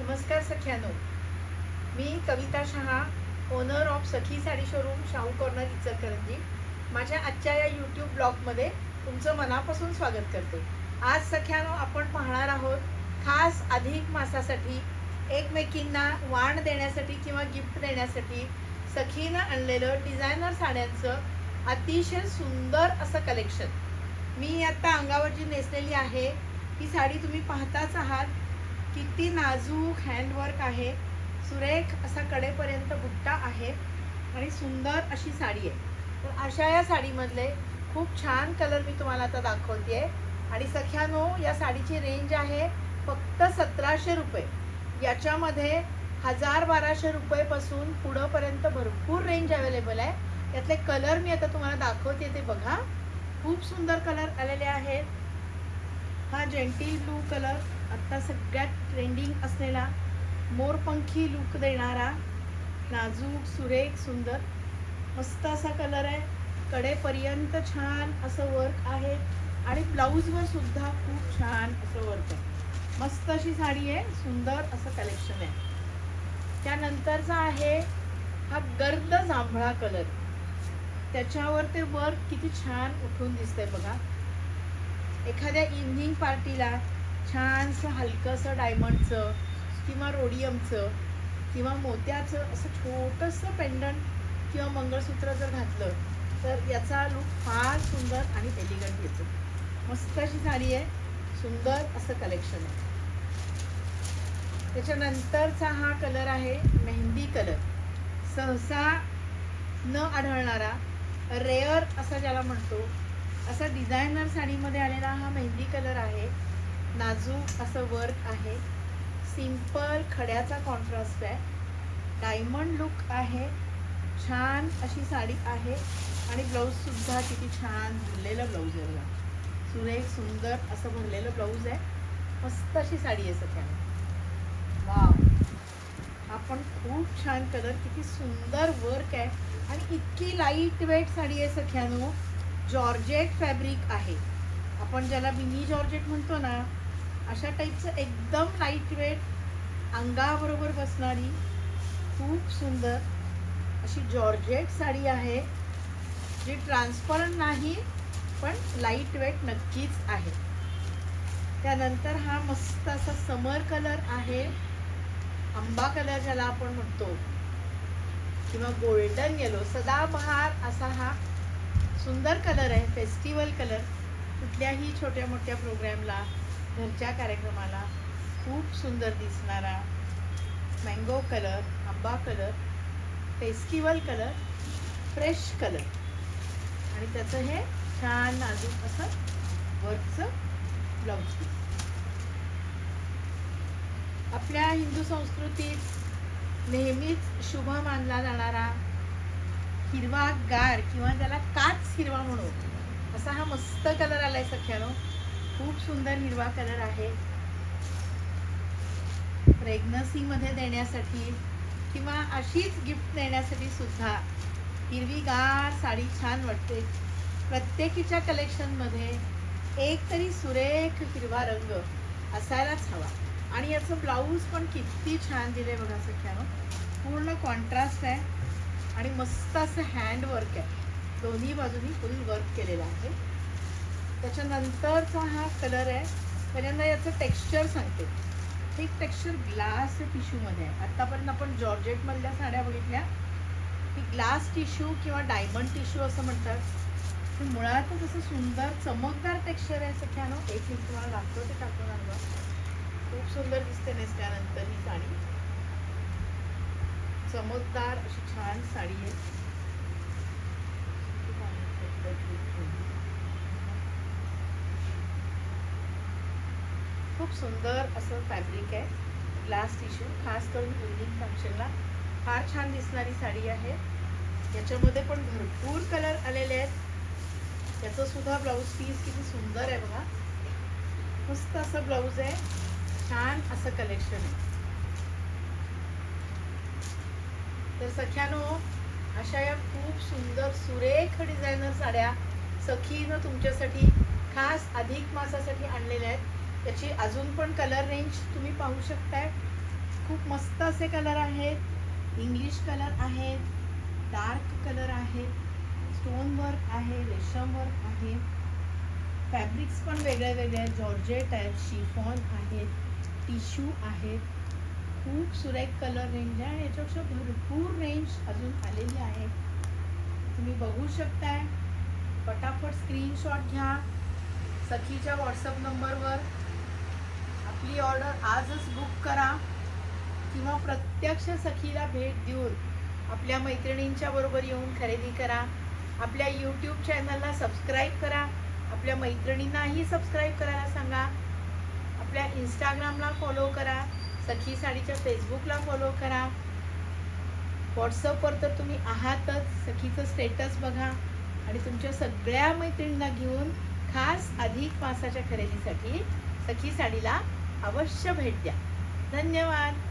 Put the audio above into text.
नमस्कार सख्यानो, मी Kavita Shah, owner of Sakhi Saree showroom, Shahu corner, Ichalkaranji. माझ्या आजच्या या यूट्यूब ब्लॉगमध्ये तुमचं मनापासून स्वागत करते. आज सख्यानो आपण पाहणार आहोत खास अधिक मासासाठी एकमेकींना वाण देण्यासाठी किंवा गिफ्ट देण्यासाठी सखीनं आणलेलं डिझायनर साड्यांचं अतिशय सुंदर असं कलेक्शन. मी आता अंगावर जी नेसलेली आहे ही साडी तुम्ही पाहताच आहात. किती नाजूक हँडवर्क आहे, सुरेख असा कडेपर्यंत बुट्टा आहे आणि सुंदर अशी साडी आहे. तर अशा या साडीमधले खूप छान कलर मी तुम्हाला आता दाखवते आहे. आणि सख्यानो, या साडीची रेंज आहे फक्त 1700 रुपये. याच्यामध्ये 1000-1200 रुपयेपासून पुढंपर्यंत भरपूर रेंज अवेलेबल आहे. यातले कलर मी आता तुम्हाला दाखवते, ते बघा. खूप सुंदर कलर आलेले आहेत. हा जेंटिल ब्लू कलर, आता सगळ्यात ट्रेंडिंग असलेला मोरपंखी लुक देणारा नाजूक सुरेख सुंदर मस्त असा कलर आहे. कडेपर्यंत छान असं वर्क आहे आणि ब्लाऊजवर सुद्धा खूप छान असं वर्क आहे. मस्त अशी साडी आहे, सुंदर असं कलेक्शन आहे. त्यानंतरचा आहे हा गर्द जांभळा कलर. त्याच्यावर ते वर्क किती छान उठून दिसतंय बघा. एखाद्या इव्हनिंग पार्टीला छानसं हलकंसं डायमंडचं किंवा रोडियमचं किंवा मोत्याचं असं छोटंसं पेंडंट किंवा मंगळसूत्र जर घातलं तर याचा लुक फार सुंदर आणि एलिगंट येतो. मस्त अशी साडी आहे, सुंदर असं कलेक्शन आहे. त्याच्यानंतरचा हा कलर आहे मेहंदी कलर. सहसा न आढळणारा, रेअर असा ज्याला म्हणतो, असा डिझायनर साडीमध्ये आलेला हा मेहंदी कलर आहे. नाजूक असं वर्क आहे, सिंपल खड्याचा कॉन्ट्रास्ट आहे, डायमंड लुक आहे, छान अशी साडी आहे आणि ब्लाऊज सुद्धा किती छान भरलेलं ब्लाऊज आहे बघा. सुरेख सुंदर असं भरलेलं ब्लाऊज आहे. मस्त अशी साडी आहे सगळ्यांना. वाव, हा पण खूप छान कलर, किती सुंदर वर्क आहे आणि इतकी लाईट वेट साडी आहे सख्यानो. जॉर्जेट फॅब्रिक आहे, आपण ज्याला मिनी जॉर्जेट म्हणतो ना, अशा टाईपचं एकदम लाईट वेट, अंगाबरोबर बसणारी खूप सुंदर अशी जॉर्जेट साडी आहे, जी ट्रान्सपरंट नाही पण लाईट वेट नक्कीच आहे. त्यानंतर हा मस्त असा समर कलर आहे, आंबा कलर ज्याला आपण म्हणतो, किंवा गोल्डन येलो, सदाबहार असा हा सुंदर कलर आहे. फेस्टिवल कलर, कुठल्याही छोट्या मोठ्या प्रोग्रामला, घरच्या कार्यक्रमाला खूप सुंदर दिसणारा मँगो कलर, आंबा colour, festival colour, fresh colour आणि त्याचं हे छान नाजूक असं वर्कचं ब्लाऊज पीस. आपल्या हिंदू संस्कृतीत नेहमीच शुभ मानला जाणारा हिरवा गार किंवा त्याला काच हिरवा म्हणू, असा हा मस्त कलर आलाय सख्यानो. खूप सुंदर हिरवा कलर आहे. प्रेग्नन्सी मध्ये देण्यासाठी किंवा अशीच गिफ्ट देण्यासाठी सुद्धा हिरवीगार साडी छान वाटते. प्रत्येकीच्या कलेक्शन मध्ये एक तरी सुरेख हिरवा रंग असायलाच हवा. आणि याचं ब्लाऊज पण किती छान दिले बघा सख्यानो. पूर्ण कॉन्ट्रास्ट आहे आणि मस्त असं हँडवर्क आहे, दोन्ही बाजूनी फुल वर्क केलेलं आहे. त्याच्यानंतरचा हा कलर आहे. पहिल्यांदा याचं टेक्स्चर सांगते. हे टेक्स्चर ग्लास टिश्यूमध्ये आहे. आत्तापर्यंत आपण जॉर्जेटमधल्या साड्या बघितल्या, ही ग्लास टिश्यू किंवा डायमंड टिश्यू असं म्हणतात. हे मुळातच असं सुंदर चमकदार टेक्स्चर आहे सख्यानो. एक मिनिट तुम्हाला दाखवते, टाकून आणलं. खूप सुंदर दिसते नेसल्यानंतर ही साडी. चमकदार अशी छान साडी आहे. खूप सुंदर असं फॅब्रिक आहे, ग्लास टिश्यू. खास करून इव्हनिंग फंक्शनला फार छान दिसणारी साडी आहे. याच्यामध्ये पण भरपूर कलर आलेले आहेत. याचं सुद्धा ब्लाऊज पीस किती सुंदर आहे बघा. मस्त असं ब्लाऊज आहे, छान असं कलेक्शन आहे. तर सख्यानो, अशा या खूप सुंदर सुरेख डिझायनर साड्या सखीनं तुमच्यासाठी खास अधिक मासासाठी आणलेल्या आहेत. त्याची अजून पण कलर रेंज तुम्ही पाहू शकताय. खूप मस्त असे कलर आहेत, इंग्लिश कलर आहेत, डार्क कलर आहेत, स्टोन वर्क आहे, रेशम वर्क आहे, फॅब्रिक्स पण वेगळे वेगळे आहेत, जॉर्जेट आहेत, शिफॉन आहेत, टिश्यू आहेत. खूप सुरेख कलर रेंज आहे. याच्यापेक्षा भरपूर रेंज अजून आलेली आहे, तुम्ही बघू शकताय. पटापट स्क्रीनशॉट घ्या सखीच्या व्हॉट्सअप नंबरवर. आपली ऑर्डर आजच बुक करा किंवा प्रत्यक्ष सखीला भेट देऊन आपल्या मैत्रिणींच्या बरोबर येऊन खरेदी करा. आपल्या यूट्यूब चॅनलला सबस्क्राईब करा, आपल्या मैत्रिणींनाही सबस्क्राईब करायला सांगा. आपल्या इंस्टाग्रामला फॉलो करा, सखी साडीच्या फेसबुकला फॉलो करा. व्हॉट्सअपवर तर तुम्ही आहातच, सखीचं स्टेटस बघा आणि तुमच्या सगळ्या मैत्रिणींना घेऊन खास अधिक मासाच्या खरेदीसाठी सखी साडीला अवश्य भेट द्या. धन्यवाद.